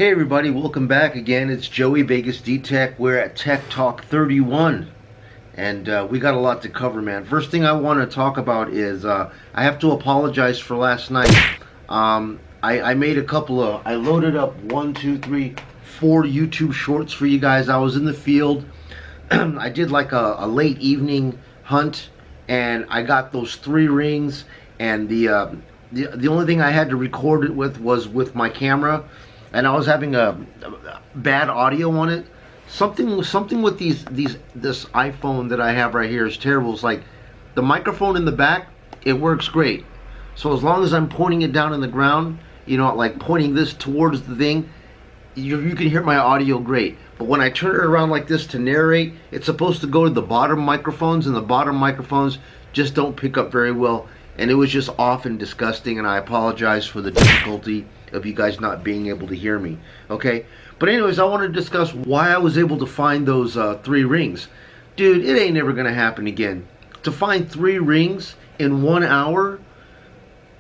Hey everybody, welcome back again. It's Joey Vegas D-Tech. We're at Tech Talk 31 and we got a lot to cover, man. First thing I want to talk about is I have to apologize for last night. I made I loaded up 4 YouTube shorts for you guys. I was in the field. I did like a late evening hunt and I got those 3 rings, and the only thing I had to record it with was with my camera. And I was having a bad audio on it. Something with this iPhone that I have right here is terrible. It's like the microphone in the back, it works great. So as long as I'm pointing it down in the ground, you know, like pointing this towards the thing, you can hear my audio great. But when I turn it around like this to narrate, it's supposed to go to the bottom microphones, and the bottom microphones just don't pick up very well. And it was just off and disgusting, and I apologize for the difficulty of you guys not being able to hear me, okay? But anyways, I want to discuss why I was able to find those 3 rings. Dude, it ain't never gonna happen again. To find 3 rings in 1 hour,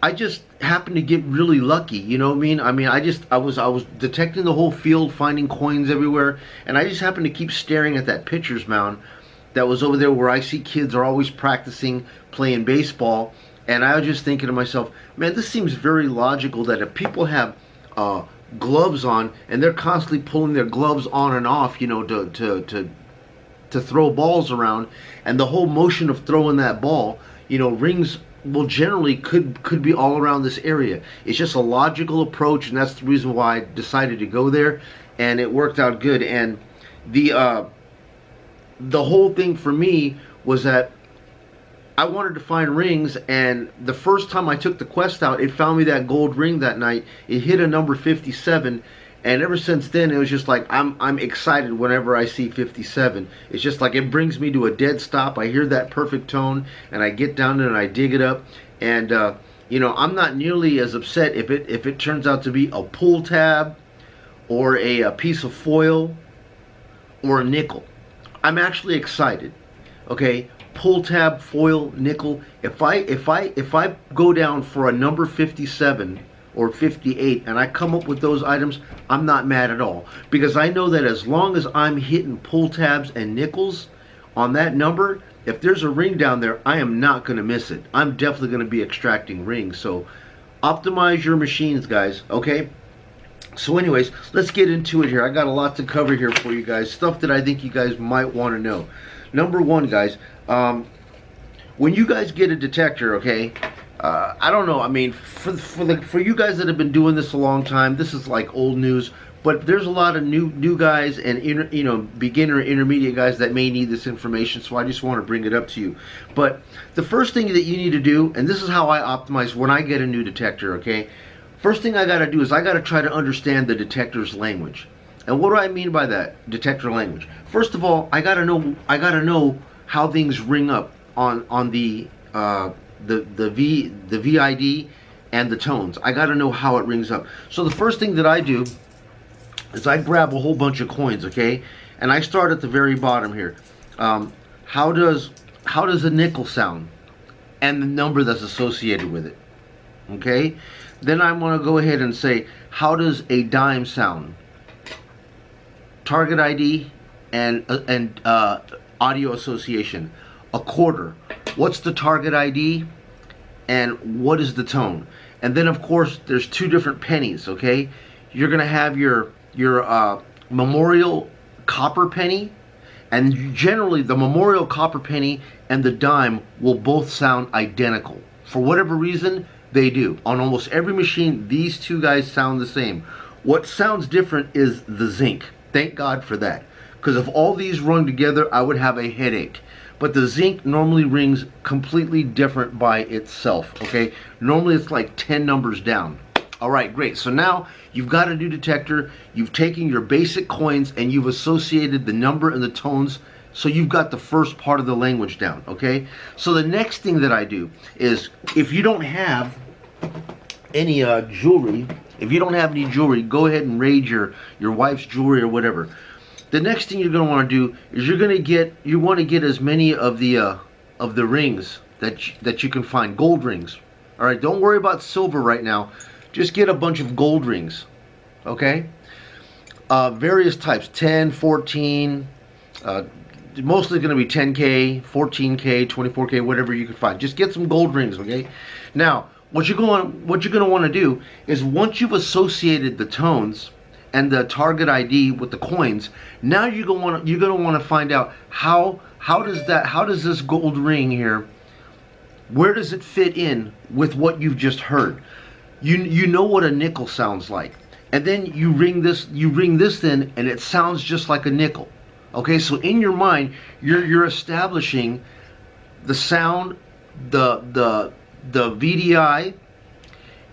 I just happened to get really lucky, you know what I mean? I was detecting the whole field, finding coins everywhere, and I just happened to keep staring at that pitcher's mound that was over there where I see kids are always practicing playing baseball. And I was just thinking to myself, man, this seems very logical that if people have gloves on and they're constantly pulling their gloves on and off, you know, to throw balls around, and the whole motion of throwing that ball, you know, rings will generally could be all around this area. It's just a logical approach, and that's the reason why I decided to go there, and it worked out good. And the whole thing for me was that I wanted to find rings, and the first time I took the quest out, it found me that gold ring that night. It hit a number 57, and ever since then it was just like I'm excited whenever I see 57. It's just like it brings me to a dead stop. I hear that perfect tone, and I get down there and I dig it up, and you know, I'm not nearly as upset if it turns out to be a pull tab or a piece of foil or a nickel. I'm actually excited, okay? Pull tab, foil, nickel. If I go down for a number 57 or 58 and I come up with those items, I'm not mad at all, because I know that as long as I'm hitting pull tabs and nickels on that number, if there's a ring down there, I am not going to miss it. I'm definitely going to be extracting rings. So optimize your machines, guys, okay? So anyways, let's get into it here. I got a lot to cover here for you guys, stuff that I think you guys might want to know. Number 1, guys, when you guys get a detector, okay, I don't know, I mean, for you guys that have been doing this a long time, this is like old news, but there's a lot of new guys and you know, beginner, intermediate guys that may need this information, so I just want to bring it up to you. But the first thing that you need to do, and this is how I optimize when I get a new detector, okay, first thing I got to do is I got to try to understand the detector's language. And what do I mean by that, detector language? First of all, I gotta know how things ring up on the VID and the tones. I gotta know how it rings up. So the first thing that I do is I grab a whole bunch of coins, okay, and I start at the very bottom here. How does a nickel sound, and the number that's associated with it, okay? Then I'm gonna go ahead and say, how does a dime sound? Target ID and audio association. A quarter, what's the target ID and what is the tone? And then of course there's 2 different pennies, okay? You're gonna have your memorial copper penny, and generally the memorial copper penny and the dime will both sound identical. For whatever reason, they do. On almost every machine, these 2 guys sound the same. What sounds different is the zinc. Thank God for that, because if all these rung together, I would have a headache. But the zinc normally rings completely different by itself, okay? Normally it's like 10 numbers down. All right, great. So now you've got a new detector, you've taken your basic coins and you've associated the number and the tones, so you've got the first part of the language down, okay? So the next thing that I do is, if you don't have any jewelry, go ahead and raid your wife's jewelry or whatever. The next thing you're going to want to do is you want to get as many of the rings that you can find, gold rings. All right, don't worry about silver right now. Just get a bunch of gold rings, okay? various types, 10, 14, mostly going to be 10K, 14K, 24K, whatever you can find. Just get some gold rings, okay? Now, what you're going to want to do is, once you've associated the tones and the target ID with the coins, now you're going to want to find out how does this gold ring here, where does it fit in with what you've just heard? You know what a nickel sounds like, and then you ring this in, and it sounds just like a nickel. Okay, so in your mind, you're establishing the sound, the VDI,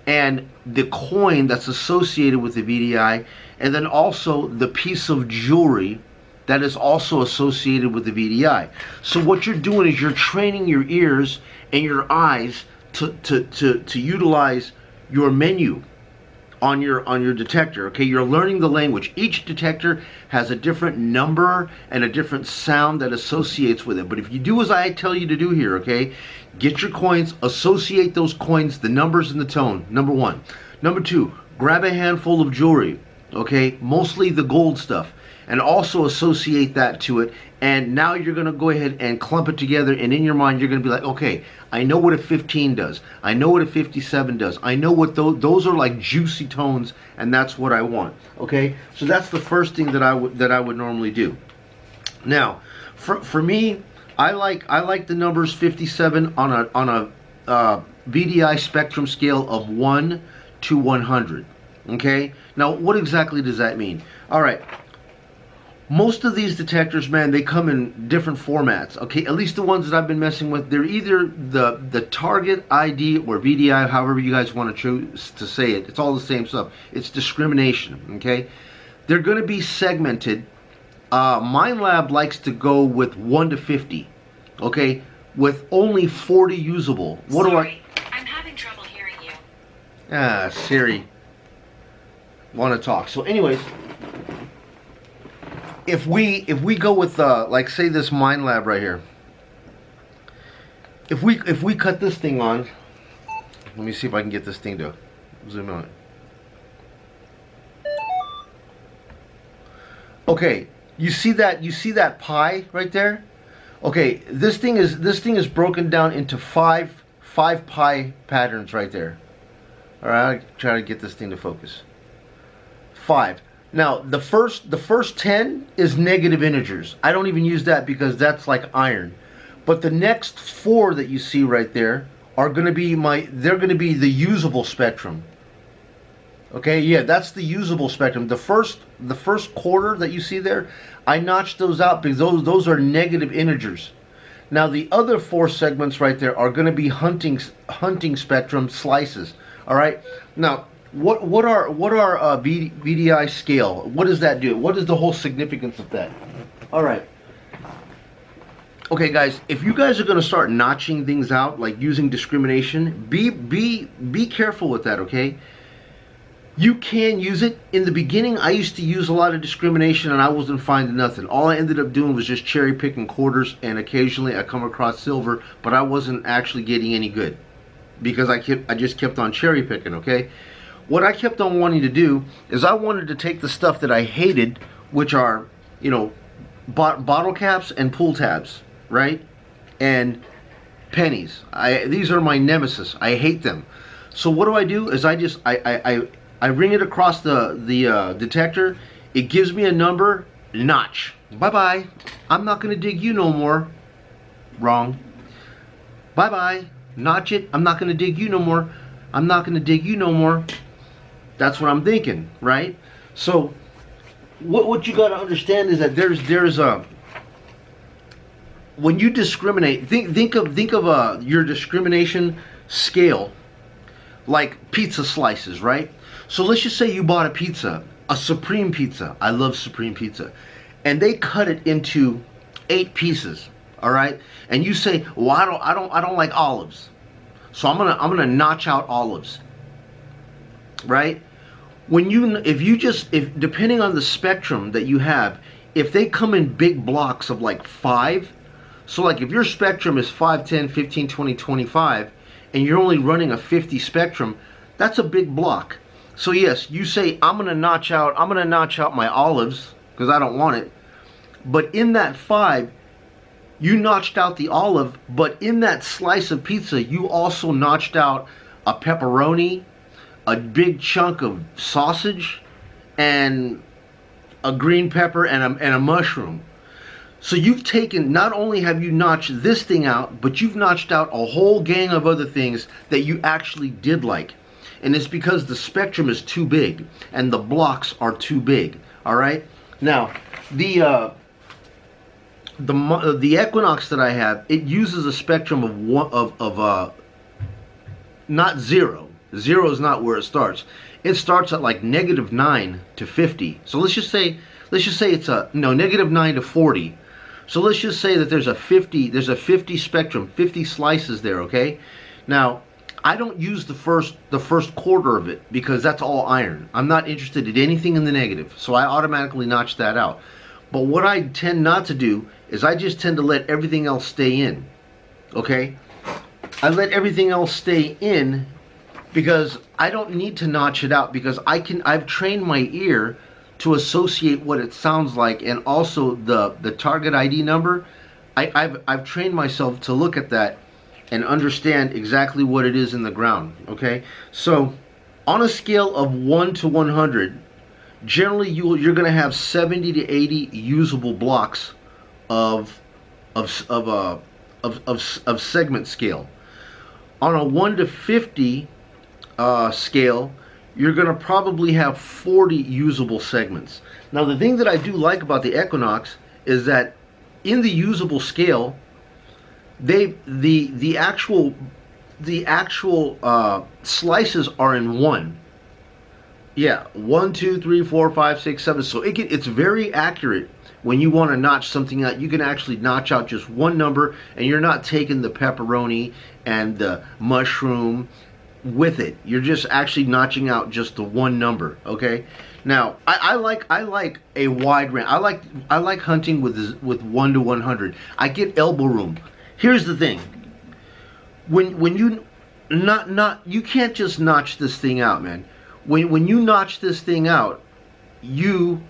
and the coin that's associated with the VDI, and then also the piece of jewelry that is also associated with the VDI. So what you're doing is you're training your ears and your eyes to utilize your menu on your detector. Okay, you're learning the language. Each detector has a different number and a different sound that associates with it. But if you do as I tell you to do here, okay, get your coins, associate those coins, the numbers and the tone, number one. Number two, grab a handful of jewelry, okay, mostly the gold stuff, and also associate that to it. And now you're going to go ahead and clump it together, and in your mind you're going to be like, okay, I know what a 15 does, I know what a 57 does, I know what those are like juicy tones, and that's what I want. Okay, so that's the first thing that I would normally do. Now, for me, I like the numbers 57 on a VDI spectrum scale of 1 to 100. Okay, now what exactly does that mean? All right. Most of these detectors, man, they come in different formats. Okay, at least the ones that I've been messing with, they're either the target ID or VDI, however you guys want to choose to say it. It's all the same stuff. It's discrimination. Okay, they're going to be segmented. Minelab likes to go with 1 to 50. Okay, with only 40 usable. What Sorry, I'm having trouble hearing you. Siri want to talk. So, anyways. If we go with like, say, this Minelab right here, if we cut this thing on, let me see if I can get this thing to zoom on. Okay, you see that pie right there? Okay, this thing is broken down into five pie patterns right there. All right, I'll try to get this thing to focus. 5. Now, the first 10 is negative integers. I don't even use that because that's like iron. But the next 4 that you see right there are going to be they're going to be the usable spectrum. Okay, yeah, that's the usable spectrum. The first quarter that you see there, I notched those out because those are negative integers. Now, the other 4 segments right there are going to be hunting spectrum slices. All right. Now, What are VDI scale? What does that do? What is the whole significance of that? All right. Okay, guys, if you guys are going to start notching things out, like using discrimination, be careful with that, okay? You can use it. In the beginning, I used to use a lot of discrimination, and I wasn't finding nothing. All I ended up doing was just cherry picking quarters, and occasionally I come across silver, but I wasn't actually getting any good because I just kept on cherry picking, okay? What I kept on wanting to do is I wanted to take the stuff that I hated, which are, you know, bottle caps and pull tabs, right? And pennies. These are my nemesis. I hate them. So what do? Is I ring it across the detector. It gives me a number, notch. Bye-bye. I'm not going to dig you no more. Wrong. Bye-bye. Notch it. I'm not going to dig you no more. I'm not going to dig you no more. That's what I'm thinking, right? So, what you got to understand is that there's a, when you discriminate, think of your discrimination scale like pizza slices, right? So let's just say you bought a pizza, a supreme pizza. I love supreme pizza, and they cut it into 8 pieces. All right, and you say, well, I don't like olives, so I'm gonna notch out olives, right? If depending on the spectrum that you have, if they come in big blocks of like 5, so like if your spectrum is 5, 10, 15, 20, 25, and you're only running a 50 spectrum, that's a big block. So yes, you say I'm gonna notch out my olives because I don't want it. But in that 5, you notched out the olive, but in that slice of pizza, you also notched out a pepperoni, a big chunk of sausage, and a green pepper and a mushroom. So you've taken, not only have you notched this thing out, but you've notched out a whole gang of other things that you actually did like. And it's because the spectrum is too big and the blocks are too big. All right. Now, the Equinox that I have, it uses a spectrum of not 0. 0 is not where it starts. It starts at like -9 to 50. So let's just say it's a no -9 to 40. So let's just say that there's a 50 spectrum, 50 slices there, okay? Now, I don't use the first quarter of it because that's all iron. I'm not interested in anything in the negative, so I automatically notch that out. But what I tend not to do is I just tend to let everything else stay in, okay? I let everything else stay in because I don't need to notch it out because I've trained my ear to associate what it sounds like, and also the target ID number. I've trained myself to look at that and understand exactly what it is in the ground. Okay, so on a scale of 1 to 100, generally you're going to have 70 to 80 usable blocks of segment scale. On a 1 to 50 scale, you're going to probably have 40 usable segments. Now, the thing that I do like about the Equinox is that in the usable scale, the actual slices are in 1. Yeah, 1, 2, 3, 4, 5, 6, 7. So it's very accurate. When you want to notch something out, you can actually notch out just one number, and you're not taking the pepperoni and the mushroom with it. You're just actually notching out just the one number. Okay. Now, I like a wide range. I like hunting with 1 to 100. I get elbow room. Here's the thing. When you you can't just notch this thing out, man. When you notch this thing out, you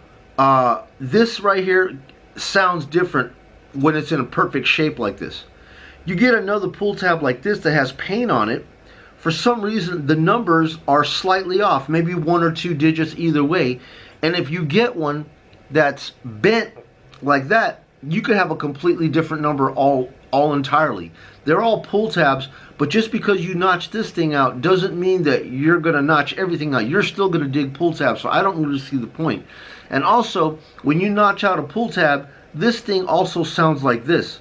this right here sounds different when it's in a perfect shape like this. You get another pull tab like this that has paint on it. For some reason, the numbers are slightly off, maybe 1 or 2 digits either way. And if you get one that's bent like that, you could have a completely different number all entirely. They're all pull tabs, but just because you notch this thing out doesn't mean that you're going to notch everything out. You're still going to dig pull tabs, so I don't really see the point. And also, when you notch out a pull tab, this thing also sounds like this.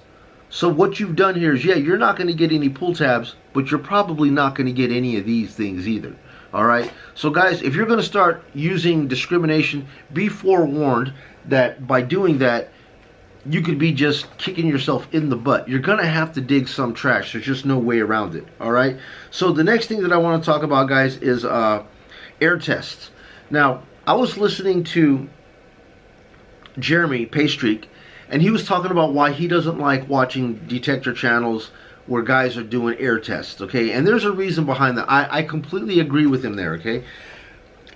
So what you've done here is, yeah, you're not going to get any pull tabs, but you're probably not going to get any of these things either. All right. So guys, if you're going to start using discrimination, be forewarned that by doing that, you could be just kicking yourself in the butt. You're going to have to dig some trash. There's just no way around it. All right. So the next thing that I want to talk about, guys, is air tests. Now, I was listening to Jeremy Paystreak, and he was talking about why he doesn't like watching detector channels where guys are doing air tests, okay? And there's a reason behind that. I completely agree with him there, okay?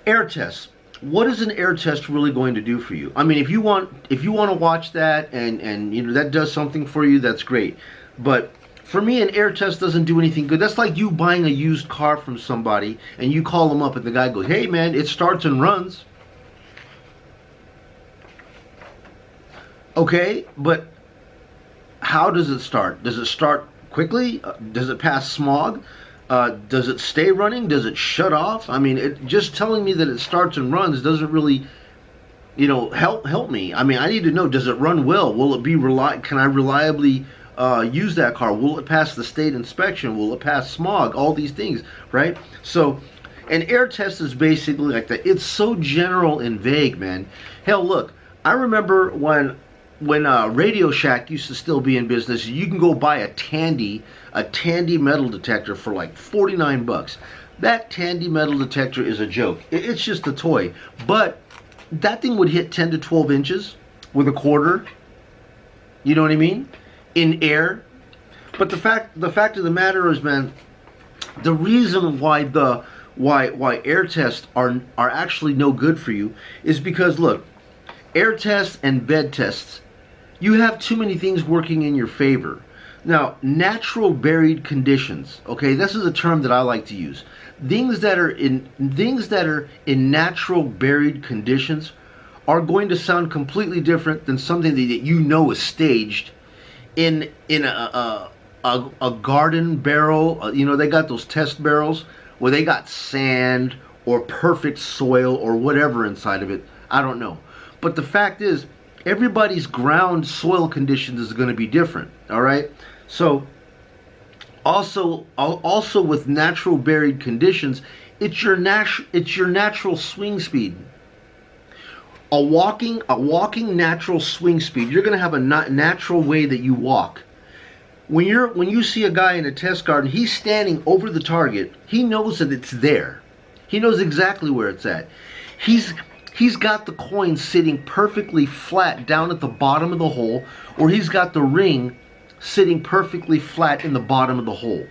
Air tests. What is an air test really going to do for you? I mean, if you want to watch that and you know that does something for you, that's great. But for me, an air test doesn't do anything good. That's like you buying a used car from somebody and you call them up and the guy goes, "Hey man, it starts and runs." Okay, but how does it start? Does it start quickly? Does it pass smog? Does it stay running? Does it shut off? I mean, just telling me that it starts and runs doesn't really, you know, help me. I mean, I need to know, does it run well? Will it be can I reliably use that car? Will it pass the state inspection? Will it pass smog? All these things, right? So an air test is basically like that. It's so general and vague, man. Hell, look, I remember when Radio Shack used to still be in business, you can go buy a Tandy metal detector for like 49 bucks. That Tandy metal detector is a joke. It's just a toy. But that thing would hit 10 to 12 inches with a quarter. You know what I mean? In air. But the fact of the matter is, man, the reason why why air tests are actually no good for you is because look, air tests and bed tests, you have too many things working in your favor. Now, natural buried conditions, okay, this is a term that I like to use. Things that are in natural buried conditions are going to sound completely different than something that you know is staged in a garden barrel. You know, they got those test barrels where they got sand or perfect soil or whatever inside of it. I don't know. But the fact is, everybody's ground soil conditions is going to be different. All right. So also with natural buried conditions, it's your natural swing speed. A walking natural swing speed. You're going to have a natural way that you walk. When you see a guy in a test garden, he's standing over the target. He knows that it's there. He knows exactly where it's at. He's got the coin sitting perfectly flat down at the bottom of the hole, or he's got the ring sitting perfectly flat in the bottom of the hole.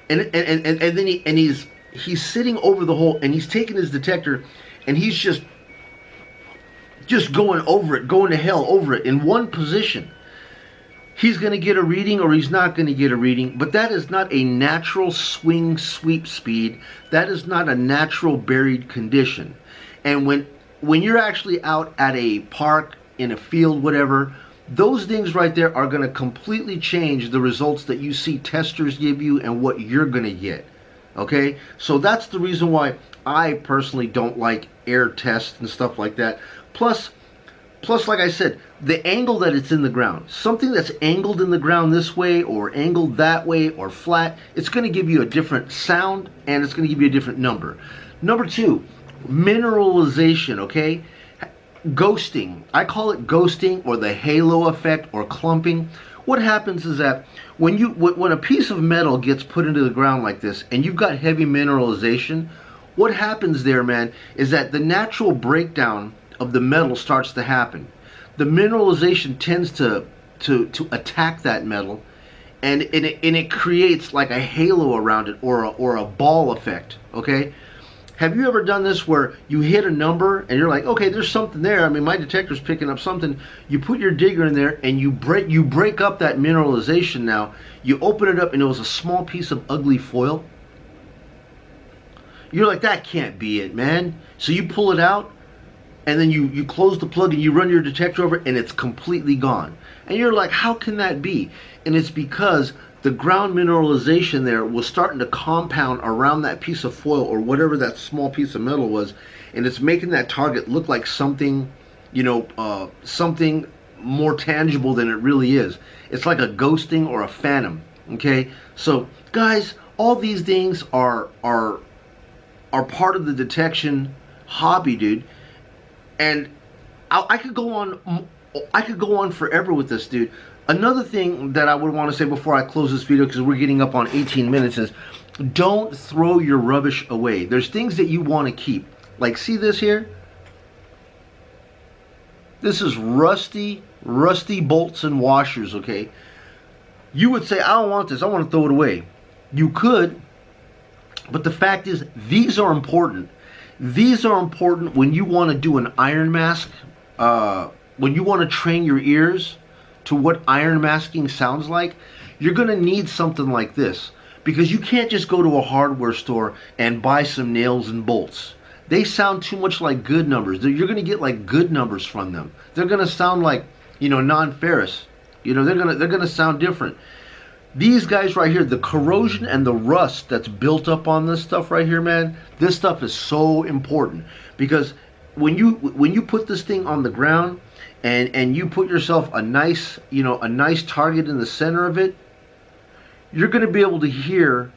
And then he's sitting over the hole, and he's taking his detector and he's just going over it, going to hell over it in one position. He's going to get a reading or he's not going to get a reading, but that is not a natural swing sweep speed. That is not a natural buried condition. And when you're actually out at a park, in a field, whatever, those things right there are going to completely change the results that you see testers give you and what you're going to get. Okay? So that's the reason why I personally don't like air tests and stuff like that. Plus, like I said, the angle that it's in the ground. Something that's angled in the ground this way or angled that way or flat, it's going to give you a different sound and it's going to give you a different number. Number two, mineralization, okay? Ghosting. I call it ghosting or the halo effect or clumping. What happens is that when a piece of metal gets put into the ground like this and you've got heavy mineralization, what happens there, man, is that the natural breakdown of the metal starts to happen. The mineralization tends to attack that metal, and it creates like a halo around it or a ball effect. Okay, have you ever done this where you hit a number and you're like, okay, there's something there. I mean, my detector's picking up something. You put your digger in there and you break up that mineralization. Now you open it up and it was a small piece of ugly foil. You're like, that can't be it, man. So you pull it out. And then you close the plug and you run your detector over it and it's completely gone. And you're like, how can that be? And it's because the ground mineralization there was starting to compound around that piece of foil or whatever that small piece of metal was. And it's making that target look like something, something more tangible than it really is. It's like a ghosting or a phantom. Okay? So, guys, all these things are part of the detection hobby, dude. And I could go on forever with this, dude. Another thing that I would want to say before I close this video, because we're getting up on 18 minutes, is don't throw your rubbish away. There's things that you want to keep. Like, see this here? This is rusty bolts and washers, okay? You would say, I don't want this. I want to throw it away. You could, but the fact is, these are important. These are important when you want to do an iron mask, when you want to train your ears to what iron masking sounds like. You're going to need something like this because you can't just go to a hardware store and buy some nails and bolts. They sound too much like good numbers. You're going to get like good numbers from them. They're going to sound like, non-ferrous. They're going to sound different. These guys right here, the corrosion and the rust that's built up on this stuff right here, man, this stuff is so important because when you put this thing on the ground and you put yourself a nice target in the center of it, you're going to be able to hear.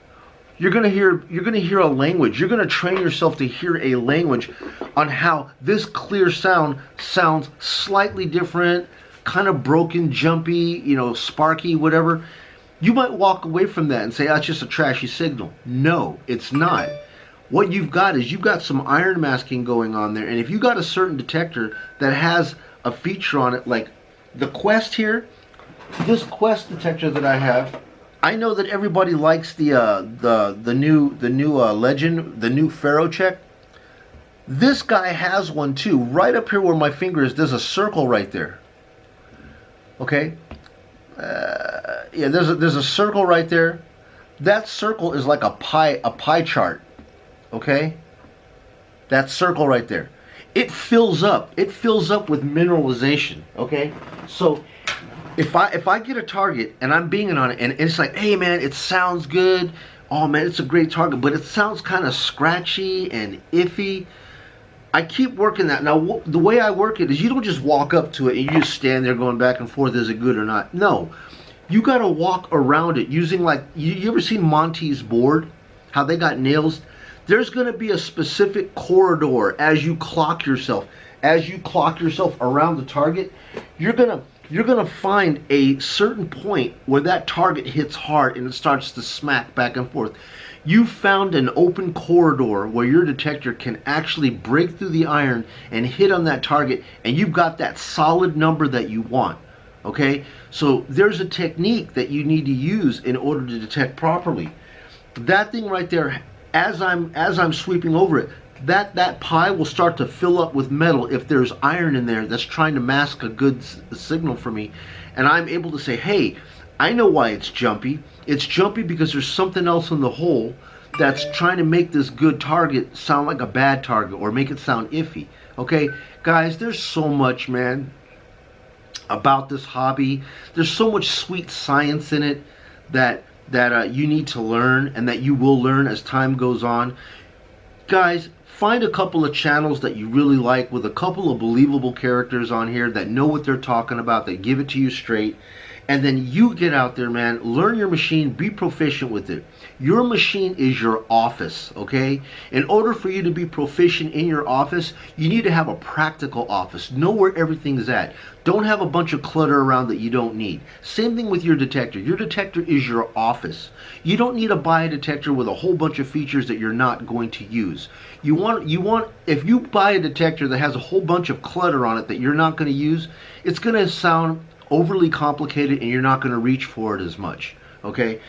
You're going to hear a language. You're going to train yourself to hear a language on how this clear sound sounds slightly different, kind of broken, jumpy, sparky, whatever. You might walk away from that and say, that's just a trashy signal. No, it's not. What you've got is you've got some iron masking going on there. And if you got a certain detector that has a feature on it, like the Quest here, this Quest detector that I have, I know that everybody likes the new Legend, the new Pharaoh check. This guy has one too. Right up here where my finger is, there's a circle right there. Okay. Yeah, there's a circle right there. That circle is like a pie chart. Okay. That circle right there. It fills up. It fills up with mineralization. Okay. So if I get a target and I'm binging on it and it's like, hey man, it sounds good. Oh man, it's a great target, but it sounds kind of scratchy and iffy. I keep working that. Now, the way I work it is you don't just walk up to it and you just stand there going back and forth, is it good or not? No. You got to walk around it using, like, you ever seen Monty's board? How they got nails? There's going to be a specific corridor as you clock yourself. As you clock yourself around the target, you're going to find a certain point where that target hits hard and it starts to smack back and forth. You found an open corridor where your detector can actually break through the iron and hit on that target, and you've got that solid number that you want. Okay, so there's a technique that you need to use in order to detect properly. That thing right there, as I'm sweeping over it, that pie will start to fill up with metal if there's iron in there that's trying to mask a good signal for me, and I'm able to say, hey, I know why it's jumpy. It's jumpy because there's something else in the hole that's trying to make this good target sound like a bad target or make it sound iffy. Okay, guys, there's so much, man, about this hobby. There's so much sweet science in it that you need to learn, and that you will learn as time goes on. Guys, find a couple of channels that you really like with a couple of believable characters on here that know what they're talking about, that give it to you straight. And then you get out there, man, learn your machine, be proficient with it. Your machine is your office, okay? In order for you to be proficient in your office, you need to have a practical office. Know where everything is at. Don't have a bunch of clutter around that you don't need. Same thing with your detector. Your detector is your office. You don't need to buy a detector with a whole bunch of features that you're not going to use. You want if you buy a detector that has a whole bunch of clutter on it that you're not going to use, it's going to sound overly complicated and you're not going to reach for it as much. Okay,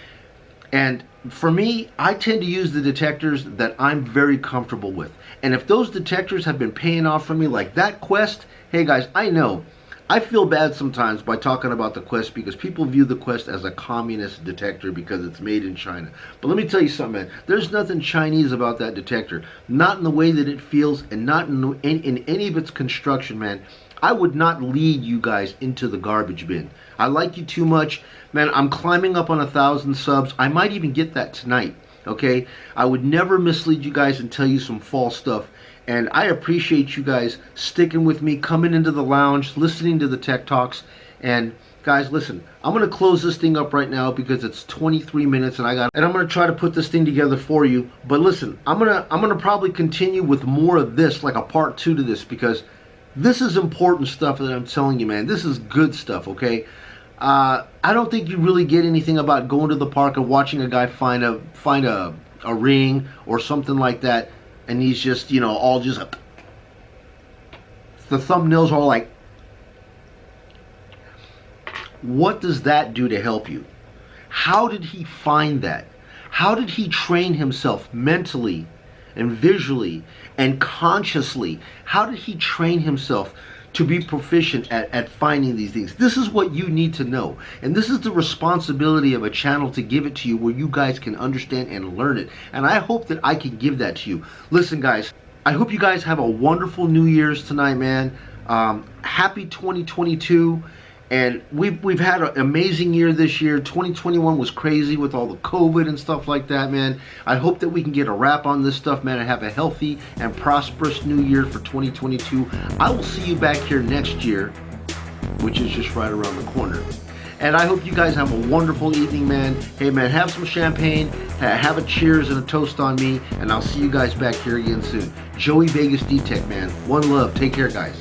and for me, I tend to use the detectors that I'm very comfortable with, and if those detectors have been paying off for me, like that Quest, hey guys, I know I feel bad sometimes by talking about the Quest because people view the Quest as a communist detector because it's made in China. But let me tell you something, man. There's nothing Chinese about that detector. Not in the way that it feels, and not in any of its construction, man. I would not lead you guys into the garbage bin. I like you too much. Man, I'm climbing up on 1,000 subs. I might even get that tonight, okay? I would never mislead you guys and tell you some false stuff. And I appreciate you guys sticking with me, coming into the lounge, listening to the Tech Talks. And guys, listen, I'm going to close this thing up right now because it's 23 minutes and I'm going to try to put this thing together for you. But listen, I'm going to probably continue with more of this, like a part 2 to this, because this is important stuff that I'm telling you, man. This is good stuff, okay? I don't think you really get anything about going to the park and watching a guy find a ring or something like that, and he's just, you know, all just the thumbnails are like, what does that do to help you? How did he find that? How did he train himself mentally and visually and consciously? How did he train himself to be proficient at finding these things? This is what you need to know, and this is the responsibility of a channel to give it to you where you guys can understand and learn it, and I hope that I can give that to you. Listen guys, I hope you guys have a wonderful New Year's tonight, man. Happy 2022. And we've had an amazing year this year. 2021 was crazy with all the COVID and stuff like that, man. I hope that we can get a wrap on this stuff, man, and have a healthy and prosperous new year for 2022. I will see you back here next year, which is just right around the corner. And I hope you guys have a wonderful evening, man. Hey, man, have some champagne, have a cheers and a toast on me, and I'll see you guys back here again soon. Joey Vegas D-Tech, man. One love. Take care, guys.